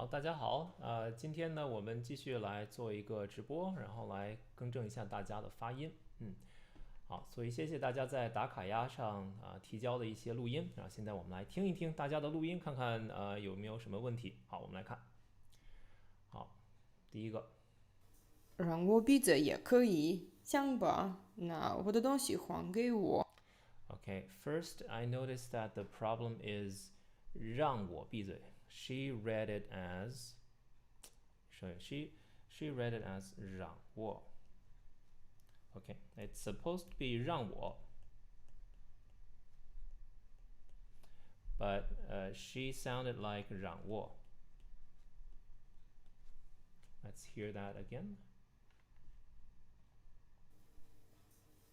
好，大家好，今天呢，我们继续来做一个直播，然后来更正一下大家的发音。好，所以谢谢大家在打卡呀上提交的一些录音，然后现在我们来听一听大家的录音，看看有没有什么问题。好，我们来看。好，第一个，让我闭嘴也可以，想吧，那我的东西还给我。Okay, first I noticed that the problem is 让我闭嘴. She read it as she read it as 让我. Okay, it's supposed to be 让我, but she sounded like 让我. Let's hear that again.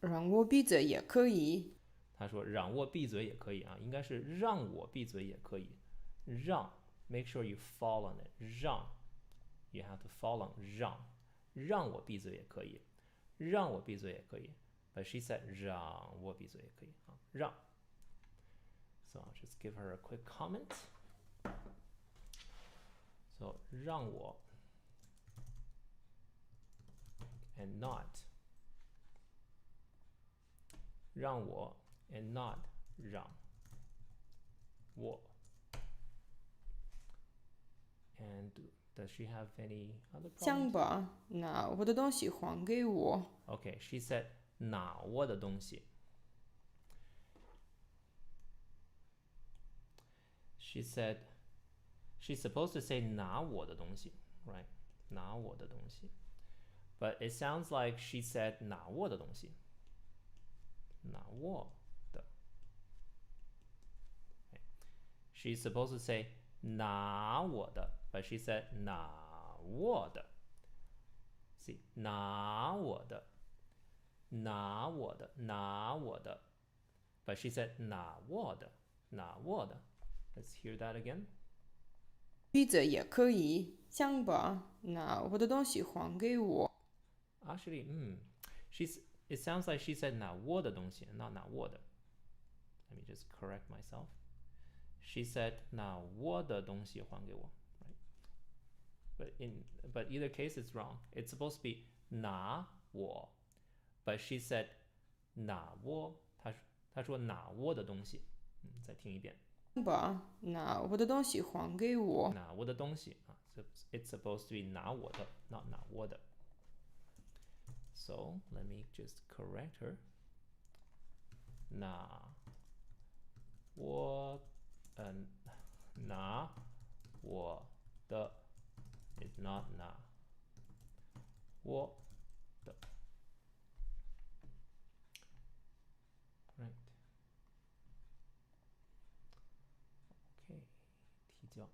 让我闭嘴也可以。他说让我闭嘴也可以啊，应该是让我闭嘴也可以。让 make sure you fall on it. 让 you have to fall on 让我闭嘴也可以，让我闭嘴也可以。But she said 让我闭嘴也可以啊，让。So I'll just give her a quick comment. So 让我 and not 让我 and not 让我。And does she have any other 想 problems? 吧，那我的东西还给我。Okay, she said 拿我的东西。She said she's supposed to say 拿我的东西 right? 拿我的东西 But it sounds like she said 拿我的东西拿我的 She's supposed to say 拿我的 But she said 拿我的 See 拿我的拿我的拿我的 But she said 拿我的拿我的 Let's hear that again. 闭嘴也可以，想吧，那我的东西还给我。Actually, it sounds like she said 拿我的东西 not 拿我的 Let me just correct myself. She said 拿我的东西还给我 right? But either case it's wrong. It's supposed to be 拿我 But she said 拿我她说拿我的东西再听一遍想吧，那我的东西还给我。拿我的东西It's supposed to be 拿我的 not 拿我的 So let me just correct her 拿我拿我的 is not 拿我的 right okay 提交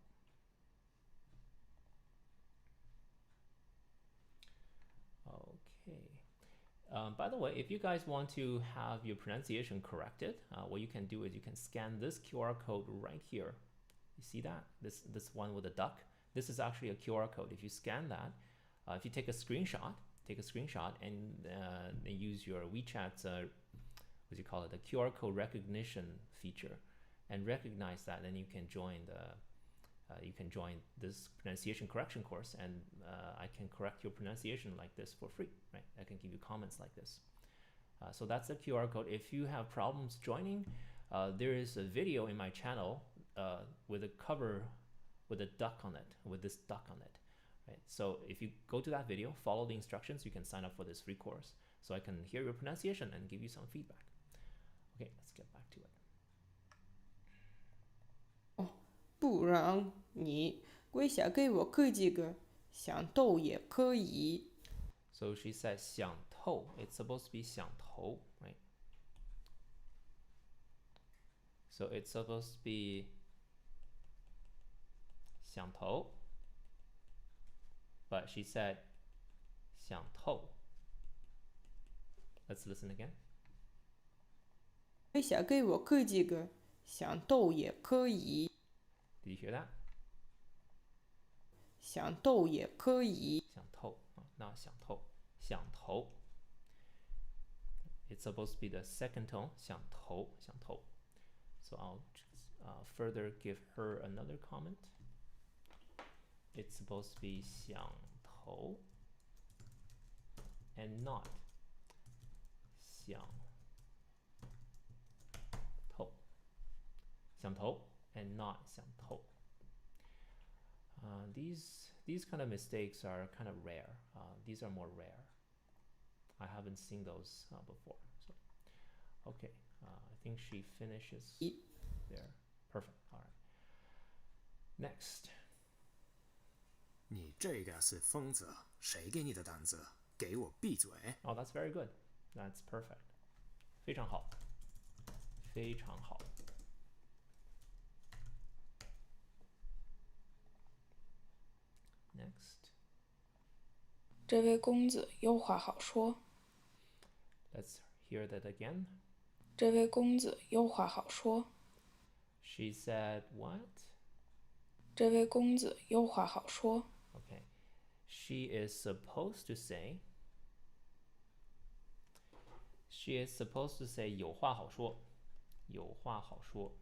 okay by the way, if you guys want to have your pronunciation corrected, what you can do is you can scan this QR code right here. You see that? This one with a duck. This is actually a QR code. If you scan that, if you take a screenshot and use your WeChat's what do you call it, the QR code recognition feature, and recognize that, then you can join this pronunciation correction course, and I can correct your pronunciation like this for free, right? I can give you comments like this. So that's the QR code. If you have problems joining, there is a video in my channel with a cover with a duck on it, with this duck on it, right? So if you go to that video, follow the instructions, you can sign up for this free course. So I can hear your pronunciation and give you some feedback. Okay, let's get back to it. 不然你跪下给我磕几个，想斗也可以。So she says 想透. It's supposed to be 想头, right? So it's supposed to be 想头, but she said 想透. Let's listen again. 跪下给我磕几个，想斗也可以。Did you hear that? 想斗也可以。想透, not 想透,想头. It's supposed to be the second tone, 想头, 想头. So I'll just, further give her another comment. it's supposed to be 想头 and not 想头. 想头 and not 想头. These kind of mistakes are kind of rare. These are more rare. I haven't seen those before. So, okay, I think she finishes there. Perfect. All right. Next. 你这个是疯子，谁给你的单子？给我闭嘴！ Oh, that's very good. That's perfect. 非常好，非常好。Next. 这位公子有话好说。 Let's hear that again. 这位公子有话好说。 She said what? 这位公子有话好说。 Okay. She is supposed to say. She is supposed to say 有话好说，有话好说。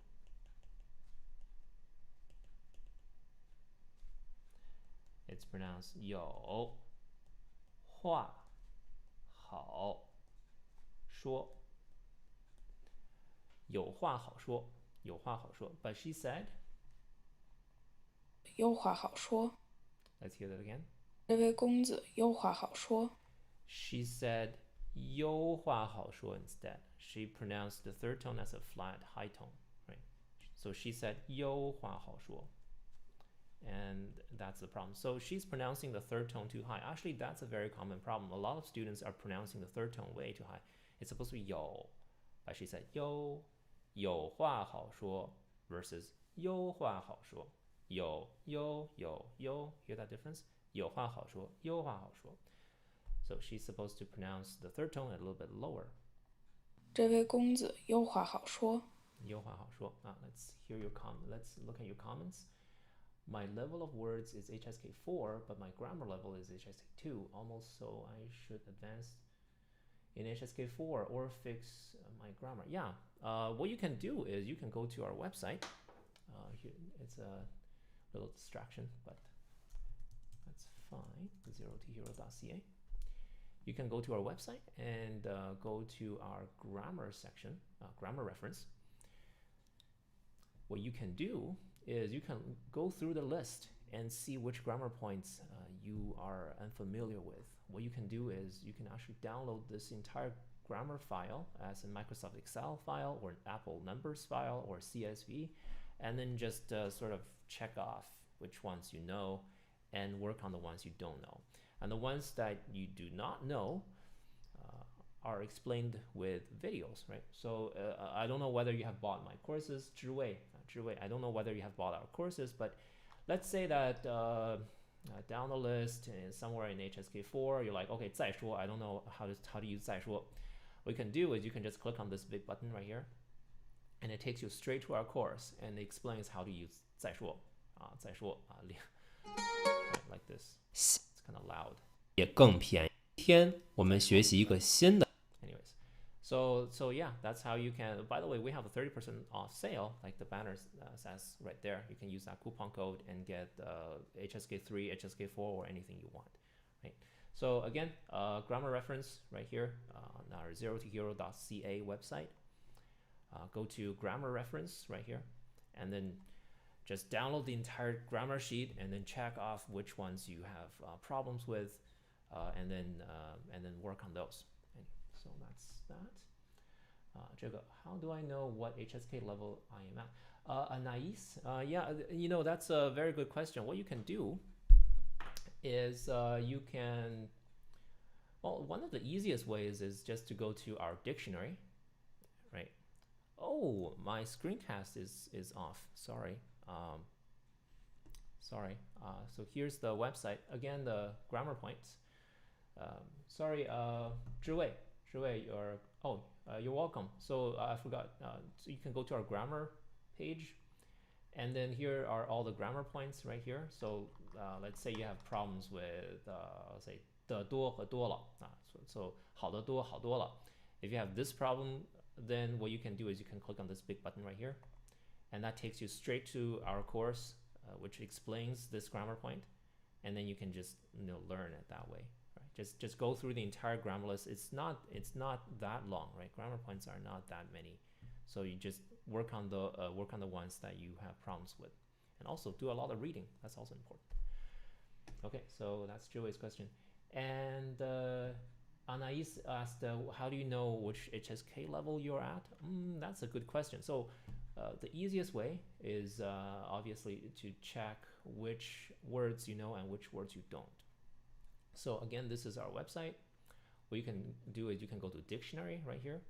It's pronounced 有话好说，有话好说，有话好说。But she said. 有话好说。 Let's hear that again. 这位公子有话好说。 She said 有话好说 instead. She pronounced the third tone as a flat high tone, right? So she said 有话好说. And that's the problem. So she's pronouncing the third tone too high. Actually, that's a very common problem. A lot of students are pronouncing the third tone way too high. It's supposed to be 有, but she said 有话好说 versus 有话好说. 有 Hear that difference? 有话好说，有话好说. So she's supposed to pronounce the third tone a little bit lower. 这位公子有话好说。 有话好说. Let's hear your Let's look at your comments. My level of words is Hsk4, but my grammar level is Hsk2. Almost so I should advance in Hsk4 or fix my grammar. Yeah. What you can do is you can go to our website. Here it's a little distraction, but that's fine. 0tohero.ca. You can go to our website and go to our grammar section, grammar reference. What you can do is you can go through the list and see which grammar points you are unfamiliar with. What you can do is you can actually download this entire grammar file as a Microsoft Excel file or an Apple Numbers file or CSV, and then just sort of check off which ones you know and work on the ones you don't know. And the ones that you do not know are explained with videos, right? So I don't know whether you have bought my courses, 知味, I don't know whether you have bought our courses, but let's say that down the list somewhere in Hsk4, you're like, okay, 再说, I don't know how to use 再说. What you can do is you can just click on this big button right here, and it takes you straight to our course and it explains how to use 再说, 再说, like this. It's kind of loud. 也更便宜。今天我们学习一个新的。 Anyways, so yeah, that's how you can. By the way, we have a 30% off sale, like the banner says right there. You can use that coupon code and get Hsk3, Hsk4, or anything you want, right? So again, grammar reference right here on our 0tohero.ca website. Go to grammar reference right here, and then just download the entire grammar sheet and then check off which ones you have problems with, and then work on those. And so that's that. 这个 how do I know what HSK level I am at? Anais, yeah, you know, that's a very good question. What you can do is you can, well, one of the easiest ways is just to go to our dictionary, right? Oh, my screencast is off. Sorry. So here's the website again. The grammar points. Sorry, 知味, you're welcome. So I forgot. So you can go to our grammar page, and then here are all the grammar points right here. So let's say you have problems with let's say 的多和多了. So 好的多好多了. If you have this problem, then what you can do is you can click on this big button right here, and that takes you straight to our course, which explains this grammar point. and then you can just learn it that way. Right? Just go through the entire grammar list. It's not that long, right? Grammar points are not that many, so you just work on the ones that you have problems with, and also do a lot of reading. That's also important. Okay, so that's Joey's question. And Anais asked, how do you know which HSK level you're at? That's a good question. So the easiest way is obviously to check which words you know and which words you don't. So again, this is our website. What you can do is you can go to dictionary right here,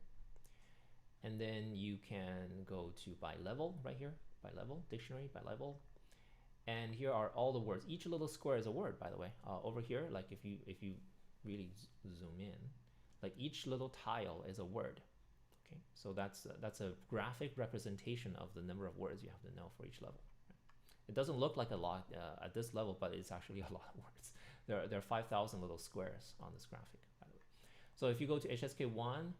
and then you can go to by level right here, by level, dictionary by level. And here are all the words. Each little square is a word, by the way. Over here, like if you really zoom in, like each little tile is a word. Okay, so that's a graphic representation of the number of words you have to know for each level. It doesn't look like a lot at this level, but it's actually a lot of words. There are 5,000 little squares on this graphic, by the way. So if you go to HSK1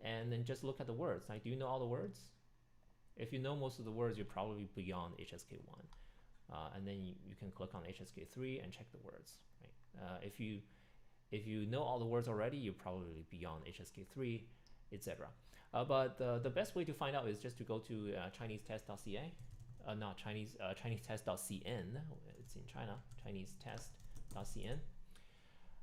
and then just look at the words, like, do you know all the words? If you know most of the words, you're probably beyond HSK1. And then you can click on Hsk3 and check the words. Right? If you know all the words already, you're probably beyond Hsk3, etc. But the best way to find out is just to go to ChineseTest.ca, not Chinese ChineseTest.cn. It's in China, ChineseTest.cn,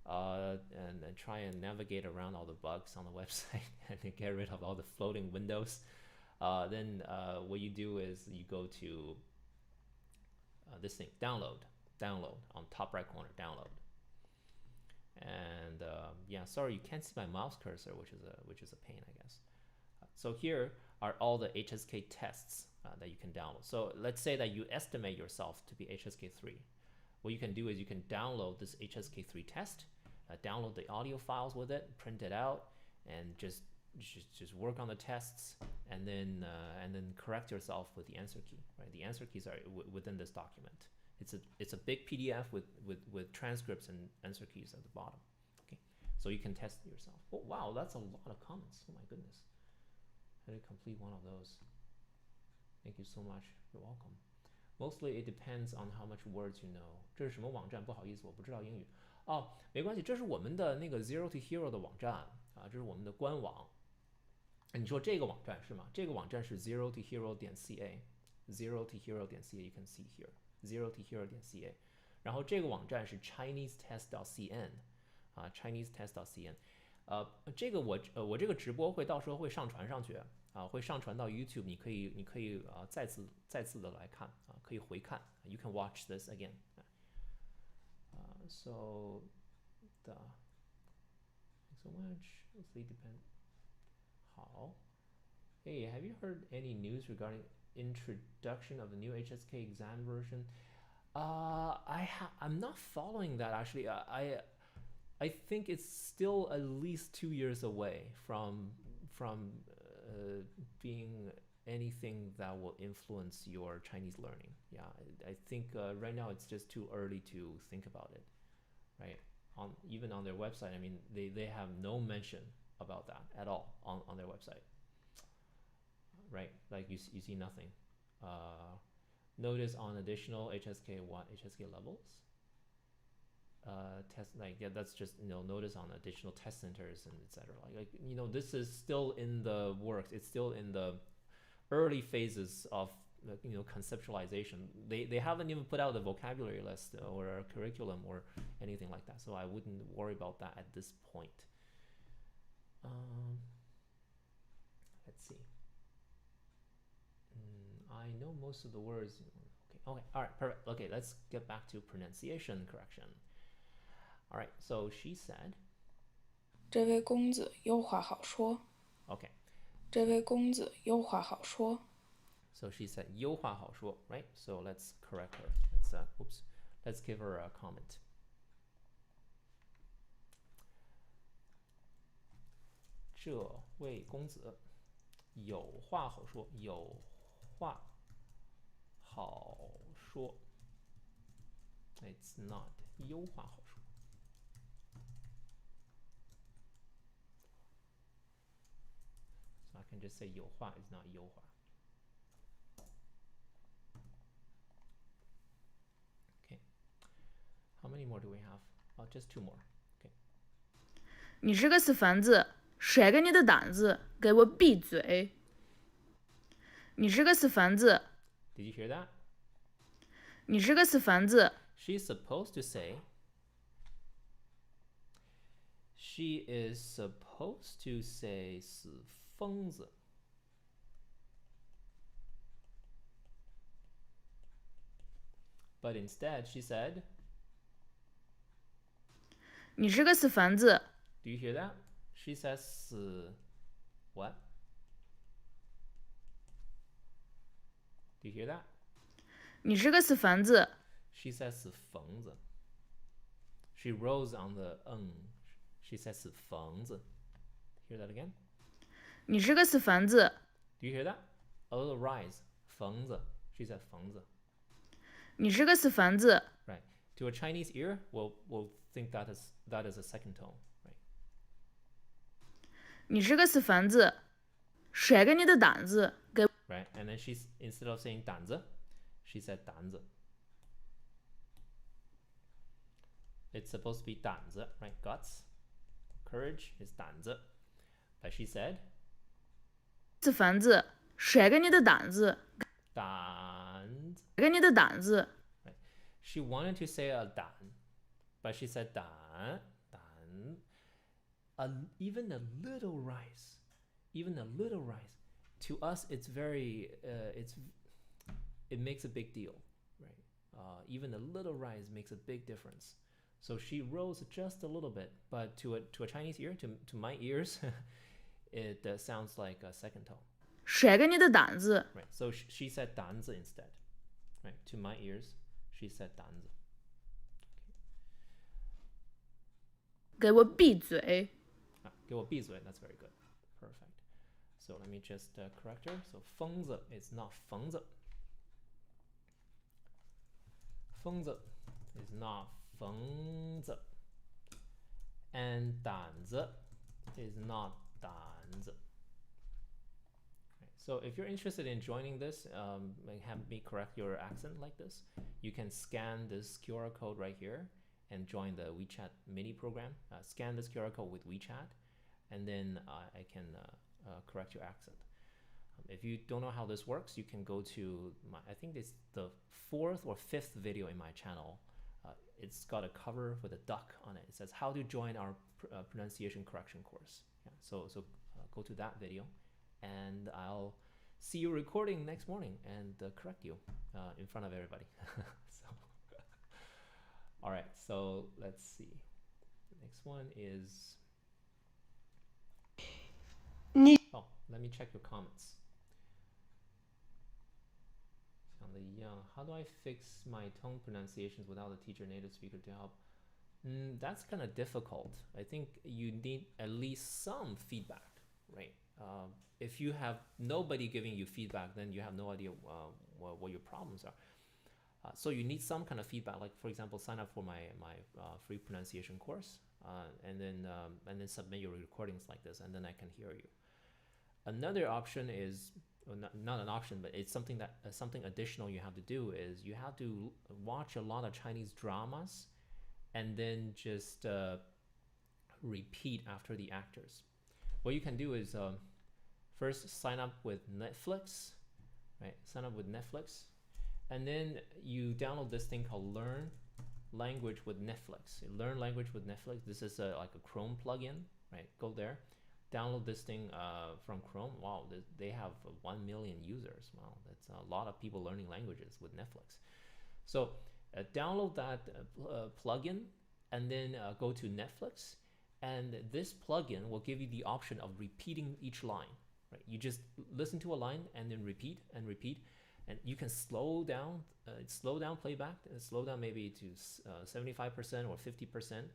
and try and navigate around all the bugs on the website and get rid of all the floating windows. Then what you do is you go to this thing, download on top right corner, download. And yeah, sorry, you can't see my mouse cursor, which is a pain, I guess. So here are all the Hsk tests that you can download. So let's say that you estimate yourself to be Hsk3. What you can do is you can download this Hsk3 test, download the audio files with it, print it out, and just work on the tests, and then correct yourself with the answer key. Right, the answer keys are within this document. It's a big PDF with transcripts and answer keys at the bottom. Okay, so you can test it yourself. Oh wow, that's a lot of comments. Oh my goodness, I did complete one of those. Thank you so much. You're welcome. Mostly it depends on how much words you know. 这是什么网站？不好意思，我不知道英语。哦，没关系，这是我们的那个 Zero to Hero 的网站啊，这是我们的官网。你说这个网站是吗？这个网站是 zero to hero 点 ca，zero to hero 点 ca，you can see here zero to hero 点 ca。然后这个网站是 ChineseTest.cn 啊 ，ChineseTest.cn。这个我这个直播会到时候会上传上去啊，会上传到 YouTube， 你可以再次的来看啊，可以回看。You can watch this again. So thanks so much. It depends. 好 Hey, have you heard any news regarding introduction of the new Hsk exam version? I'm not following that actually. I think it's still at least 2 years away from being anything that will influence your Chinese learning. Yeah, I think right now it's just too early to think about it, right? Even on their website, I mean, they have no mention about that at all on their website, right? Like you see nothing. Notice on additional Hsk levels. Test, like, yeah, that's just, notice on additional test centers and etc. Like this is still in the works. It's still in the early phases of conceptualization. They haven't even put out a vocabulary list or a curriculum or anything like that. So I wouldn't worry about that at this point. Let's see. I know most of the words. Okay, all right, perfect. Okay, let's get back to pronunciation correction. All right, so she said. 这位公子有话好说。 Okay. 这位公子有话好说。 So she said 有话好说, right? So let's correct her. Let's give her a comment. 这位公子有话好说，有话好说。It's not 有话好说。So I can just say 有话 is not 有话。Okay. How many more do we have? Just 2 more. Okay. 你是个死凡子，谁给你的胆子？给我闭嘴！你是个死凡子， Did you hear that? 你是个死凡子。 She's supposed to say. She is supposed to say 死疯子. But instead, she said. 你是个死凡子。 Do you hear that? She says 死 what? Do you hear that? 你是个死凡子。 She says 死疯子. She rolls on the She says 死疯子. Hear that again? 你是个死凡子。 Do you hear that? A little rise. 疯子. She said 疯子. 你是个死凡子。 Right. To a Chinese ear, we'll think that is a second tone, right? 你是个死凡子，谁给你的胆子？给 Right. And then she's instead of saying 胆子, she said 胆子. It's supposed to be 胆子, right? Guts. Courage is 胆子. But she said 死凡子，谁给你的胆子？胆子. 谁给你的胆子？ She wanted to say a 胆, but she said 胆. Even a little rise. Even a little rise. To us, it's very, it makes a big deal, right? Even a little rise makes a big difference. So she rose just a little bit, but to a Chinese ear, to my ears, it sounds like a second tone. 谁给你的胆子？ Right. So she said 胆子 instead. Right. To my ears, she said 胆子. 给我闭嘴！给我闭嘴. That's very good. Perfect. So let me just correct her. So 疯子 is not 疯子. 疯子 is not 疯子. And 胆子 is not 胆子. So if you're interested in joining this and have me correct your accent like this, you can scan this QR code right here and join the WeChat mini program. Scan this QR code with WeChat, and then I can correct your accent. If you don't know how this works, you can go to I think it's the 4th or 5th video in my channel. It's got a cover with a duck on it. It says how to join our pronunciation correction course. Yeah, so go to that video, and I'll see you recording next morning and correct you in front of everybody. So, all right, so let's see. The next one is. Oh, let me check your comments. How do I fix my tongue pronunciations without a teacher native speaker to help? That's kind of difficult. I think you need at least some feedback, right? If you have nobody giving you feedback, then you have no idea what your problems are. So you need some kind of feedback. Like for example, sign up for my free pronunciation course, and then submit your recordings like this, and then I can hear you. Another option is not an option, but it's something that something additional you have to do is you have to watch a lot of Chinese dramas, and then just repeat after the actors. What you can do is first sign up with Netflix, right? Sign up with Netflix, and then you download this thing called Learn Language with Netflix. Learn Language with Netflix. This is like a Chrome plugin, right? Go there, download this thing from Chrome. Wow, they have 1 million users. Wow, that's a lot of people learning languages with Netflix. So download that plugin, and then go to Netflix, and this plugin will give you the option of repeating each line. Right? You just listen to a line and then repeat and repeat, and you can slow down playback, and slow down maybe to 75% or 50%,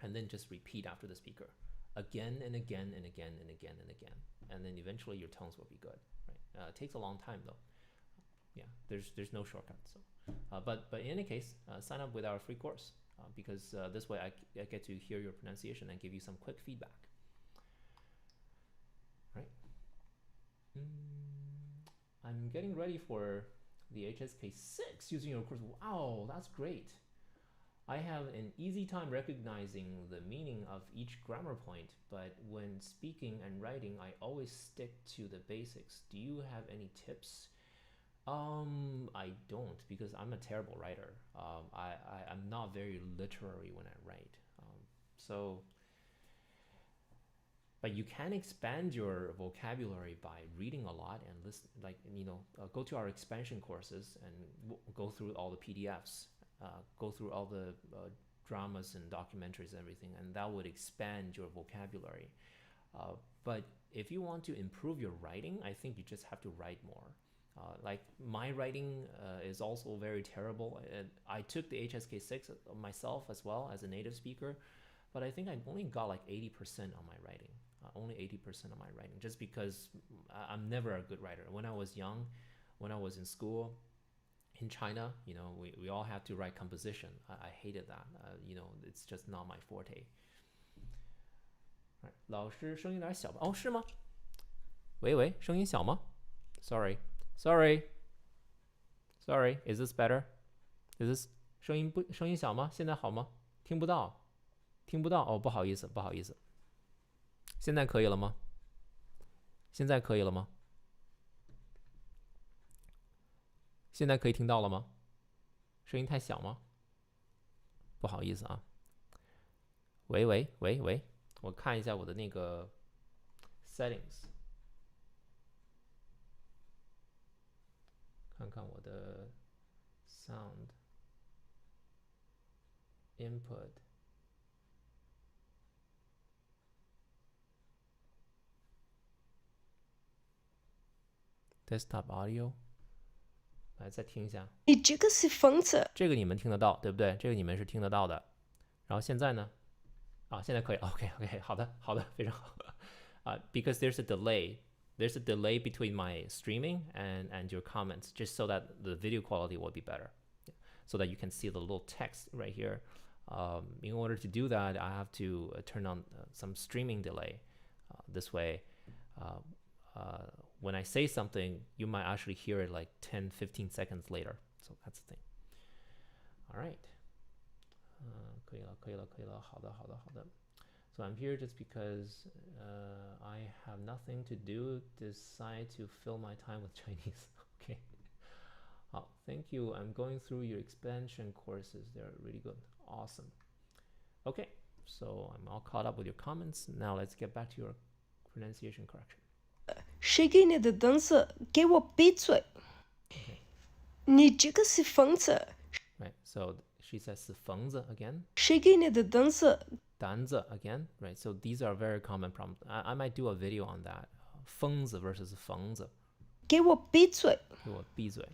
and then just repeat after the speaker again and again and again and again and again, and then eventually your tones will be good. Right? It takes a long time though. Yeah, there's no shortcut. So, but in any case, sign up with our free course because this way I get to hear your pronunciation and give you some quick feedback. Right. I'm getting ready for the HSK6 using your course. Wow, that's great. I have an easy time recognizing the meaning of each grammar point, but when speaking and writing, I always stick to the basics. Do you have any tips? I don't, because I'm a terrible writer. I'm not very literary when I write. But you can expand your vocabulary by reading a lot and listen. Like go to our expansion courses and go through all the PDFs, go through all the dramas and documentaries and everything, and that would expand your vocabulary. But if you want to improve your writing, I think you just have to write more. Like my writing is also very terrible. I took the Hsk3 myself as well as a native speaker, but I think I only got like 80% on my writing. Only 80% of my writing, just because I'm never a good writer. When I was young, when I was in school in China, we all had to write composition. I hated that. It's just not my forte. 老师声音有点小吧？哦，是吗？喂，声音小吗？ Sorry. Is this better? Is this 声音小吗？现在好吗？听不到哦，不好意思。现在可以了吗？现在可以听到了吗？声音太小吗？不好意思啊。喂，我看一下我的那个 settings， 看看我的 sound input。Desktop audio， 来再听一下。你这个是疯子！这个你们听得到，对不对？这个你们是听得到的。然后现在呢？现在可以。OK， 好的，非常好。Because there's a delay between my streaming and your comments, just so that the video quality will be better, so that you can see the little text right here. In order to do that, I have to turn on some streaming delay. This way, when I say something, you might actually hear it like 10-15 seconds later. So that's the thing. All right. 可以了。好的。So I'm here just because I have nothing to do. Decide to fill my time with Chinese. Okay. 好 Thank you. I'm going through your expansion courses. They're really good. Awesome. Okay. So I'm all caught up with your comments. Now let's get back to your pronunciation correction. 谁给你的灯色？给我闭嘴！ Okay. 你这个是疯子！ Right. So she says 是疯子 again. 谁给你的灯色？ 单子 again. Right. So these are very common problems. I might do a video on that. 疯子 versus 疯子。给我闭嘴！给我闭嘴。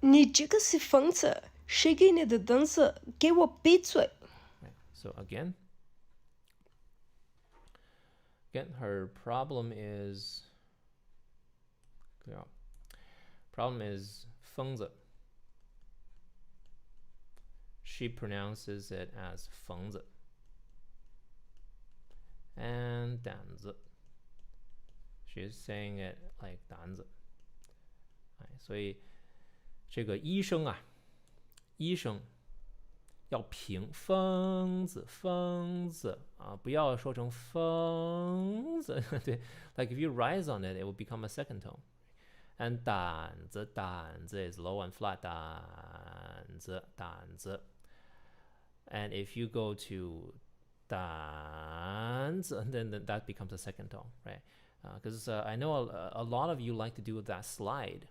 你这个是疯子！谁给你的灯色？给我闭嘴！ Right. So again, her problem is 疯子。She pronounces it as 疯子 and 胆子 She's saying it like 胆子。所以这个医生要平疯子不要说成疯子。对 like if you rise on it, it will become a second tone. And 胆子 is low and flat. 胆子 And if you go to 胆子, then that becomes a second tone, right? Because I know a lot of you like to do that slide,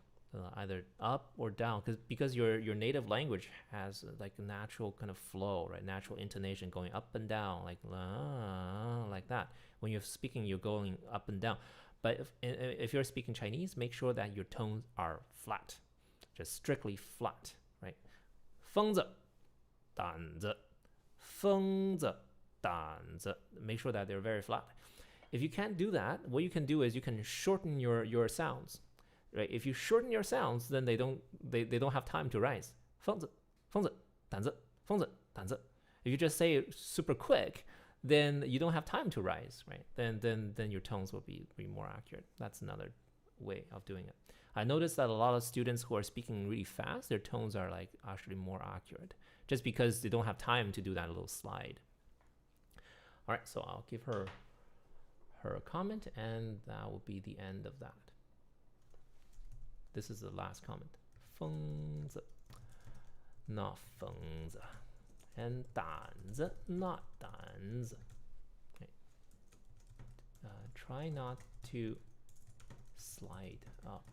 either up or down, because your native language has like a natural kind of flow, right? Natural intonation going up and down, like that. When you're speaking, you're going up and down. But if you're speaking Chinese, make sure that your tones are flat, just strictly flat, right? 疯子胆子疯子胆子 Make sure that they're very flat. If you can't do that, what you can do is you can shorten your sounds, right? If you shorten your sounds, then they don't have time to rise. 疯子胆子疯子胆子 If you just say it super quick, then you don't have time to rise, right? Then your tones will be more accurate. That's another way of doing it. I noticed that a lot of students who are speaking really fast, their tones are like actually more accurate, just because they don't have time to do that little slide. All right, so I'll give her a comment, and that will be the end of that. This is the last comment. 疯子 not 疯子 and 胆子 not 胆子 okay. Try not to slide up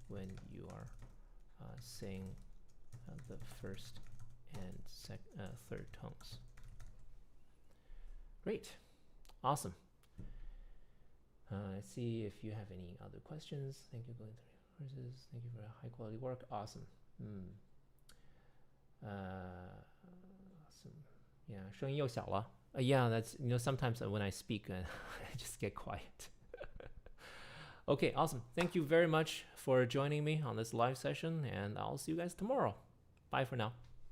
when you are saying the first and third tones. Great, awesome. Let's see if you have any other questions. Thank you for going through courses. Thank you for high quality work. Awesome. Awesome. Yeah, 声音又小了. Yeah, that's, sometimes when I speak, I just get quiet. Okay, awesome. Thank you very much for joining me on this live session, and I'll see you guys tomorrow. Bye for now.